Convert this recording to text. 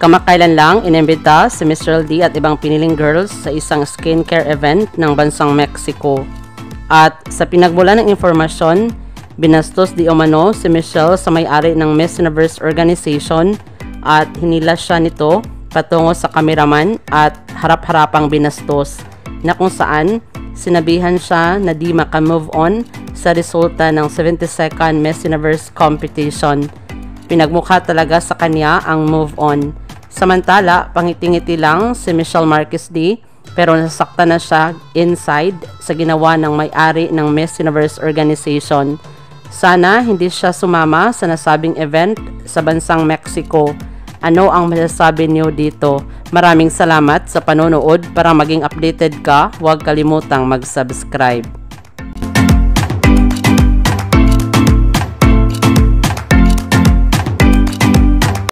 Kamakailan lang inimbita si Miss Riley at ibang piniling girls sa isang skincare event ng bansang Mexico. At sa pinagmula ng informasyon, binastos di umano si Michelle sa may-ari ng Miss Universe organization at hinila siya nito patungo sa kameraman at harap-harapang binastos na kung saan sinabihan siya na di maka-move on sa resulta ng 72nd Miss Universe competition. Pinagmukha talaga sa kanya ang move on. Samantala, pangiti-ngiti lang si Michelle Marquez D pero nasaktan na siya inside sa ginawa ng may-ari ng Miss Universe organization. Sana hindi siya sumama sa nasabing event sa bansang Mexico. Ano ang masasabi niyo dito? Maraming salamat sa panonood. Para maging updated ka, huwag kalimutang mag-subscribe.